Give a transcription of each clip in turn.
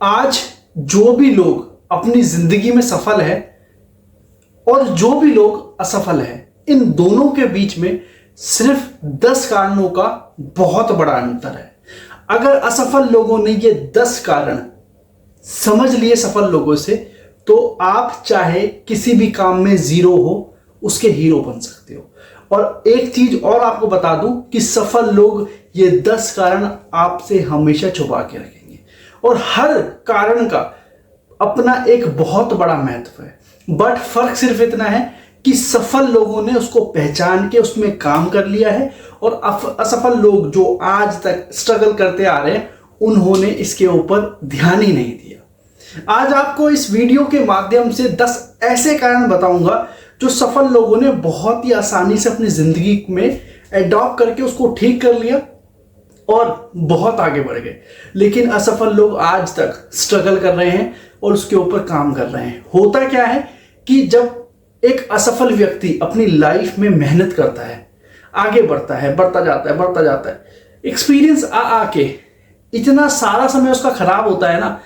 आज जो भी लोग अपनी जिंदगी में सफल है और जो भी लोग असफल है, इन दोनों के बीच में सिर्फ 10 कारणों का बहुत बड़ा अंतर है। अगर असफल लोगों ने ये 10 कारण समझ लिए सफल लोगों से, तो आप चाहे किसी भी काम में जीरो हो, उसके हीरो बन सकते हो। और एक चीज और आपको बता दूं कि सफल लोग ये 10 कारण आपसे हमेशा छुपा के रखेंगे, और हर कारण का अपना एक बहुत बड़ा महत्व है। बट फर्क सिर्फ इतना है कि सफल लोगों ने उसको पहचान के उसमें काम कर लिया है, और असफल लोग जो आज तक स्ट्रगल करते आ रहे हैं, उन्होंने इसके ऊपर ध्यान ही नहीं दिया। आज आपको इस वीडियो के माध्यम से 10 ऐसे कारण बताऊंगा जो सफल लोगों ने बहुत ही आसानी से अपनी जिंदगी में एडॉप्ट करके उसको ठीक कर लिया और बहुत आगे बढ़ गए। लेकिन असफल लोग आज तक स्ट्रगल कर रहे हैं और उसके ऊपर काम कर रहे हैं। होता क्या है कि जब एक असफल व्यक्ति अपनी लाइफ में मेहनत करता है, आगे बढ़ता है, बढ़ता जाता है, एक्सपीरियंस आके इतना सारा समय उसका खराब होता है ना,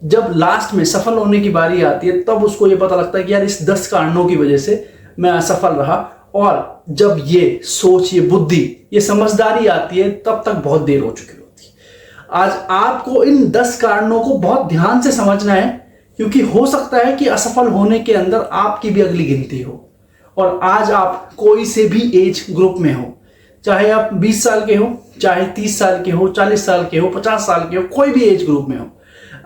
जब लास्ट में सफल होने की बारी आती है, तब उसको ये पता लगता है कि यार इस 10 कारणों की वजह से मैं असफल रहा। और जब ये सोच, ये बुद्धि, ये समझदारी आती है, तब तक बहुत देर हो चुकी होती है। आज आपको इन 10 कारणों को बहुत ध्यान से समझना है, क्योंकि हो सकता है कि असफल होने के अंदर आपकी भी अगली गिनती हो। और आज आप कोई से भी एज ग्रुप में हो, चाहे आप 20 साल के हो, चाहे 30 साल के हो, 40 साल के हो, 50 साल के हो, कोई भी एज ग्रुप में हो,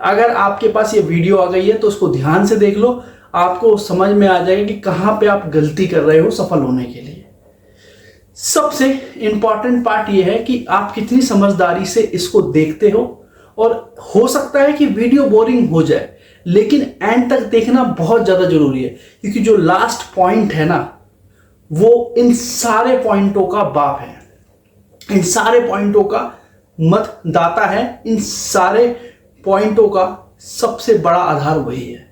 अगर आपके पास ये वीडियो आ गई है तो उसको ध्यान से देख लो। आपको समझ में आ जाएगा कि कहां पे आप गलती कर रहे हो सफल होने के लिए। सबसे इंपॉर्टेंट पार्ट ये है कि आप कितनी समझदारी से इसको देखते हो। और हो सकता है कि वीडियो बोरिंग हो जाए, लेकिन एंड तक देखना बहुत ज्यादा जरूरी है, क्योंकि जो लास्ट पॉइंट है ना, वो इन सारे पॉइंटों का बाप है, इन सारे पॉइंटों का मतदाता है, इन सारे पॉइंटों का सबसे बड़ा आधार वही है।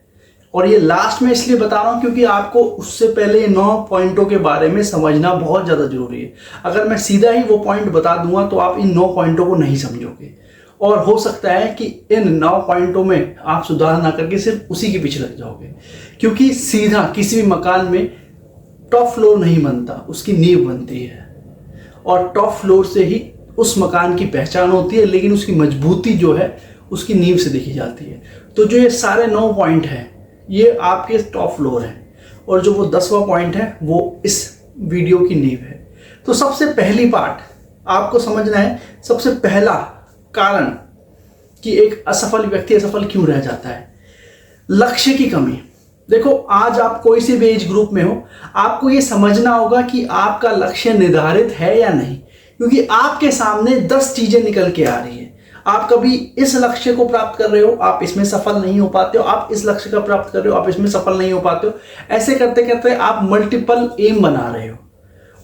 और ये लास्ट में इसलिए बता रहा हूं क्योंकि आपको उससे पहले 9 पॉइंटों के बारे में समझना बहुत ज्यादा जरूरी है। अगर मैं सीधा ही वो पॉइंट बता दूंगा तो आप इन 9 पॉइंटों को नहीं समझोगे, और हो सकता है कि इन 9 पॉइंटों में आप सुधार ना करके सिर्फ उसी के पीछे लग जाओगे। क्योंकि सीधा किसी भी मकान में टॉप फ्लोर नहीं बनता, उसकी नींव बनती है, और टॉप फ्लोर से ही उस मकान की पहचान होती है, लेकिन उसकी मजबूती जो है उसकी नींव से देखी जाती है। तो जो ये सारे 9 पॉइंट हैं, ये आपके टॉप फ्लोर है, और जो वो 10वां पॉइंट है वो इस वीडियो की नींव है। तो सबसे पहली बात आपको समझना है, सबसे पहला कारण कि एक असफल व्यक्ति असफल क्यों रह जाता है, लक्ष्य की कमी। देखो, आज आप कोई से भी एज ग्रुप में हो, आपको ये समझना होगा कि आपका लक्ष्य निर्धारित है या नहीं, क्योंकि आपके सामने 10 चीजें निकल के आ रही है। आप कभी इस लक्ष्य को प्राप्त कर रहे हो, आप इसमें सफल नहीं हो पाते हो, आप इस लक्ष्य का प्राप्त कर रहे हो, आप इसमें सफल नहीं हो पाते हो। ऐसे करते करते आप मल्टीपल एम बना रहे हो,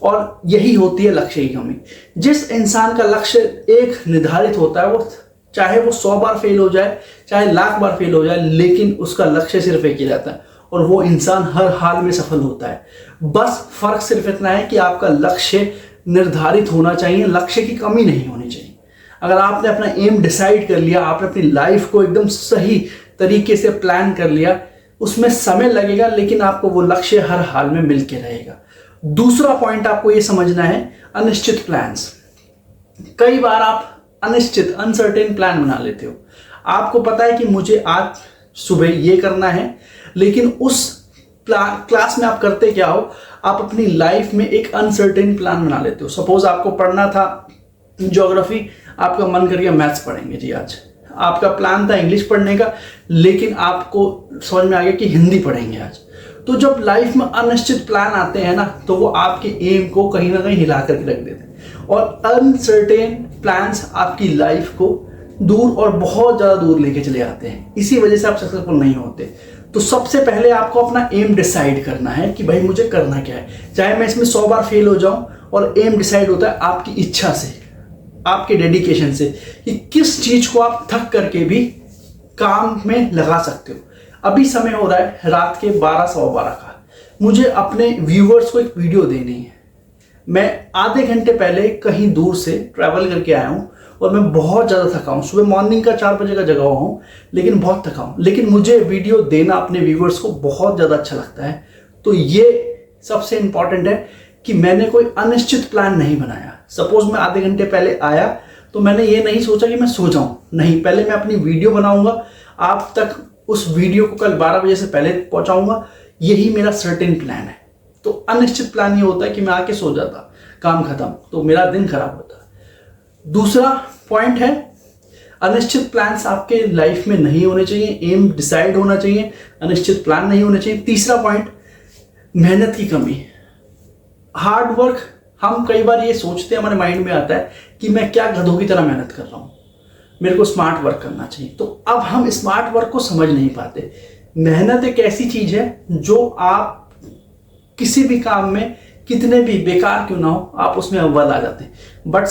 और यही होती है लक्ष्य की कमी। जिस इंसान का लक्ष्य एक निर्धारित होता है, वो चाहे वो 100 बार फेल हो जाए, चाहे लाख बार फेल हो जाए, लेकिन उसका लक्ष्य सिर्फ एक ही रहता है, और वो इंसान हर हाल में सफल होता है। बस फर्क सिर्फ इतना है कि आपका लक्ष्य निर्धारित होना चाहिए, लक्ष्य की कमी नहीं होनी चाहिए। अगर आपने अपना एम डिसाइड कर लिया, आपने अपनी लाइफ को एकदम सही तरीके से प्लान कर लिया, उसमें समय लगेगा, लेकिन आपको वो लक्ष्य हर हाल में मिल के रहेगा। दूसरा पॉइंट आपको ये समझना है, अनिश्चित प्लान्स। कई बार आप अनिश्चित, अनसर्टेन प्लान बना लेते हो। आपको पता है कि मुझे आज सुबह ये करना है, लेकिन उस क्लास में आप करते क्या हो, आप अपनी लाइफ में एक अनसर्टेन प्लान बना लेते हो। सपोज आपको पढ़ना था ज्योग्राफी, आपका मन कर गया मैथ्स पढ़ेंगे जी आज। आपका प्लान था इंग्लिश पढ़ने का, लेकिन आपको समझ में आ गया कि हिंदी पढ़ेंगे आज। तो जब लाइफ में अनिश्चित प्लान आते हैं ना, तो वो आपके एम को कहीं ना कहीं हिला करके रख देते हैं, और अनसर्टेन प्लान्स आपकी लाइफ को दूर और बहुत ज्यादा दूर लेके चले आते हैं। इसी वजह से आप सक्सेसफुल नहीं होते। तो सबसे पहले आपको अपना एम डिसाइड करना है कि भाई मुझे करना क्या है। चाहे मैं इसमें 100 बार फेल हो जाऊं, और एम डिसाइड होता है आपकी इच्छा से, आपके डेडिकेशन से, कि किस चीज को आप थक करके भी काम में लगा सकते हो। अभी समय हो रहा है रात के 12:12 का, मुझे अपने व्यूअर्स को एक वीडियो देनी है। मैं आधे घंटे पहले कहीं दूर से ट्रैवल करके आया हूं, और मैं बहुत ज़्यादा थका हूँ। सुबह मॉर्निंग का 4 बजे का जगा हुआ हूँ, लेकिन बहुत थका हूँ। लेकिन मुझे वीडियो देना अपने व्यूवर्स को बहुत ज़्यादा अच्छा लगता है। तो ये सबसे इम्पॉर्टेंट है कि मैंने कोई अनिश्चित प्लान नहीं बनाया। सपोज मैं आधे घंटे पहले आया तो मैंने ये नहीं सोचा कि मैं सो जाऊँ, नहीं, पहले मैं अपनी वीडियो बनाऊँगा, आप तक उस वीडियो को कल 12 बजे से पहले पहुँचाऊँगा। यही मेरा सर्टेन प्लान है। तो अनिश्चित प्लान ये होता है कि मैं आके सो जाता, काम खत्म, तो मेरा दिन खराब होता। दूसरा पॉइंट है, अनिश्चित प्लान्स आपके लाइफ में नहीं होने चाहिए, एम डिसाइड होना चाहिए, अनिश्चित प्लान नहीं होने चाहिए। तीसरा पॉइंट, मेहनत की कमी, हार्ड वर्क। हम कई बार ये सोचते हैं, हमारे माइंड में आता है कि मैं क्या गधों की तरह मेहनत कर रहा हूँ, मेरे को स्मार्ट वर्क करना चाहिए। तो अब हम स्मार्ट वर्क को समझ नहीं पाते। मेहनत एक ऐसी चीज है जो आप किसी भी काम में कितने भी बेकार क्यों ना हो, आप उसमें अव्वल आ जाते हैं। बट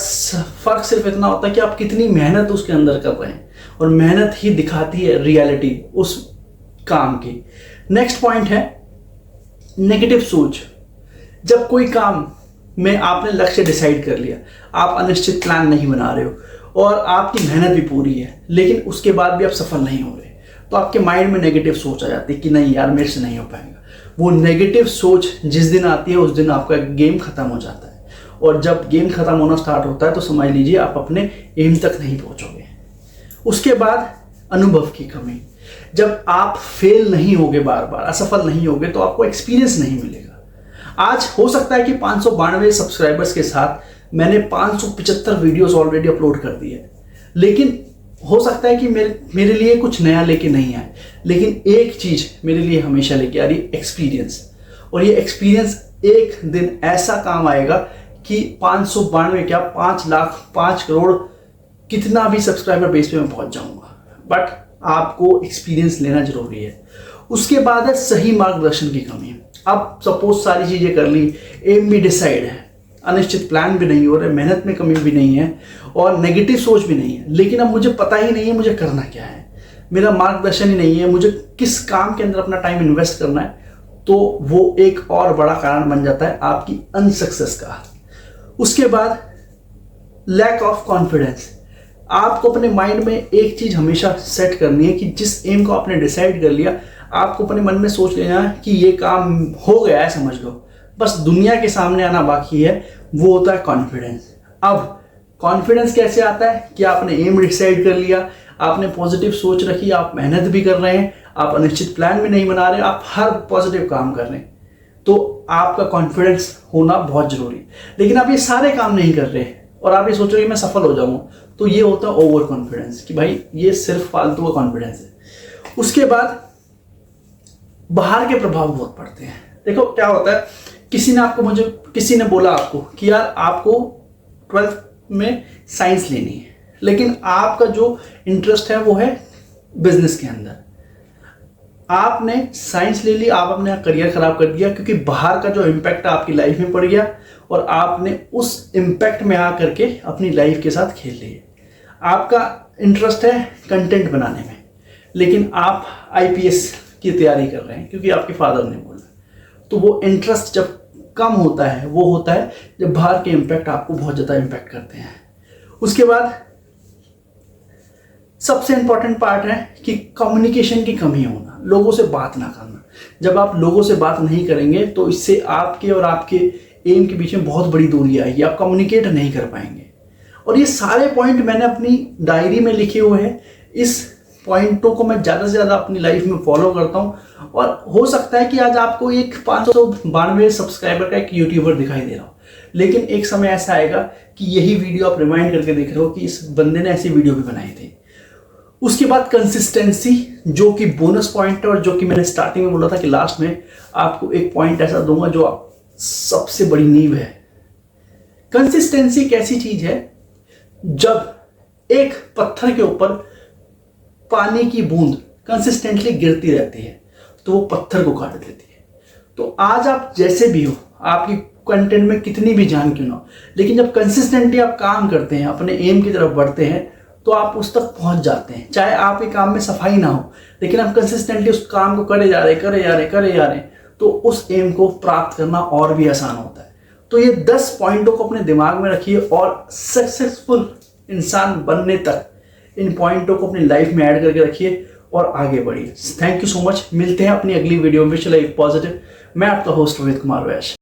फर्क सिर्फ इतना होता है कि आप कितनी मेहनत उसके अंदर कर रहे हैं, और मेहनत ही दिखाती है रियलिटी उस काम की। नेक्स्ट पॉइंट है नेगेटिव सोच। जब कोई काम में आपने लक्ष्य डिसाइड कर लिया, आप अनिश्चित प्लान नहीं बना रहे हो और आपकी मेहनत भी पूरी है, लेकिन उसके बाद भी आप सफल नहीं हो रहे, तो आपके माइंड में नेगेटिव सोच आ जाती है कि नहीं यार, मेरे से नहीं हो पाएगा। वो नेगेटिव सोच जिस दिन आती है उस दिन आपका गेम खत्म हो जाता है, और जब गेम खत्म होना स्टार्ट होता है तो समझ लीजिए आप अपने एम तक नहीं पहुंचोगे। उसके बाद अनुभव की कमी। जब आप फेल नहीं होगे, बार बार असफल नहीं होगे, तो आपको एक्सपीरियंस नहीं मिलेगा। आज हो सकता है कि 592 सब्सक्राइबर्स के साथ मैंने 575 वीडियोस ऑलरेडी अपलोड कर दिए, लेकिन हो सकता है कि मेरे लिए कुछ नया लेके नहीं आए, लेकिन एक चीज मेरे लिए हमेशा लेके आ रही है, एक्सपीरियंस। और ये एक्सपीरियंस एक दिन ऐसा काम आएगा कि 592 क्या 5 लाख 5 करोड़ कितना भी सब्सक्राइबर बेस पे मैं पहुंच जाऊंगा। बट आपको एक्सपीरियंस लेना जरूरी है। उसके बाद है सही मार्गदर्शन की कमी। अब सपोज सारी चीजें कर ली, एम भी डिसाइड है, अनिश्चित प्लान भी नहीं हो रहे, मेहनत में कमी भी नहीं है और नेगेटिव सोच भी नहीं है, लेकिन अब मुझे पता ही नहीं है मुझे करना क्या है, मेरा मार्गदर्शन ही नहीं है, मुझे किस काम के अंदर अपना टाइम इन्वेस्ट करना है, तो वो एक और बड़ा कारण बन जाता है आपकी अनसक्सेस का। उसके बाद लैक ऑफ कॉन्फिडेंस। आपको अपने माइंड में एक चीज हमेशा सेट करनी है कि जिस एम को आपने डिसाइड कर लिया, आपको अपने मन में सोच लेना है कि ये काम हो गया है, समझ लो, बस दुनिया के सामने आना बाकी है। वो होता है कॉन्फिडेंस। अब कॉन्फिडेंस कैसे आता है कि आपने एम डिसाइड कर लिया, आपने पॉजिटिव सोच रखी, आप मेहनत भी कर रहे हैं, आप अनिश्चित प्लान भी नहीं बना रहे, आप हर पॉजिटिव काम कर रहे हैं, तो आपका कॉन्फिडेंस होना बहुत जरूरी है। लेकिन आप ये सारे काम नहीं कर रहे और आप ये सोच रहे कि मैं सफल हो जाऊंगा, तो ये होता है ओवर कॉन्फिडेंस, कि भाई ये सिर्फ फालतू का कॉन्फिडेंस है। उसके बाद बाहर के प्रभाव बहुत पड़ते हैं। देखो क्या होता है, किसी ने बोला आपको कि यार आपको 12th में साइंस लेनी है, लेकिन आपका जो इंटरेस्ट है वो है बिजनेस के अंदर। आपने साइंस ले ली, आप अपना करियर खराब कर दिया, क्योंकि बाहर का जो इम्पैक्ट आपकी लाइफ में पड़ गया और आपने उस इम्पैक्ट में आकर के अपनी लाइफ के साथ खेल लिया। आपका इंटरेस्ट है कंटेंट बनाने में, लेकिन आप आईपीएस की तैयारी कर रहे हैं क्योंकि आपके फादर ने बोला। तो वो इंटरेस्ट जब कम होता है, वो होता है जब बाहर के इम्पैक्ट आपको बहुत ज़्यादा इम्पैक्ट करते हैं। उसके बाद सबसे इंपॉर्टेंट पार्ट है कि कम्युनिकेशन की कमी होना, लोगों से बात ना करना। जब आप लोगों से बात नहीं करेंगे तो इससे आपके और आपके एम के बीच में बहुत बड़ी दूरी आएगी, आप कम्युनिकेट नहीं कर पाएंगे। और ये सारे पॉइंट मैंने अपनी डायरी में लिखे हुए हैं। इस पॉइंटों को मैं ज़्यादा से ज़्यादा अपनी लाइफ में फॉलो करता हूँ, और हो सकता है कि आज आपको एक 592 सब्सक्राइबर का एक यूट्यूबर दिखाई दे रहा हो, लेकिन एक समय ऐसा आएगा कि यही वीडियो आप रिमाइंड करके देख रहे हो कि इस बंदे ने ऐसी वीडियो भी बनाई थी। उसके बाद कंसिस्टेंसी, जो कि बोनस पॉइंट है, और जो कि मैंने स्टार्टिंग में बोला था कि लास्ट में आपको एक पॉइंट ऐसा दूंगा जो सबसे बड़ी नींव है। कंसिस्टेंसी एक ऐसी चीज है, जब एक पत्थर के ऊपर पानी की बूंद कंसिस्टेंटली गिरती रहती है तो वो पत्थर को काट देती है। तो आज आप जैसे भी हो, आपकी कंटेंट में कितनी भी जान क्यों ना हो, लेकिन जब कंसिस्टेंटली आप काम करते हैं, अपने एम की तरफ बढ़ते हैं, तो आप उस तक पहुंच जाते हैं। चाहे आपके काम में सफाई ना हो, लेकिन आप कंसिस्टेंटली उस काम को करे जा रहे, तो उस एम को प्राप्त करना और भी आसान होता है। तो ये 10 पॉइंटों को अपने दिमाग में रखिए और सक्सेसफुल इंसान बनने तक इन पॉइंटों को अपनी लाइफ में ऐड करके रखिए और आगे बढ़िए। Thank you so much. मिलते हैं अपनी अगली वीडियो में। चलिए पॉजिटिव। मैं आपका होस्ट रोहित कुमार वैश्य।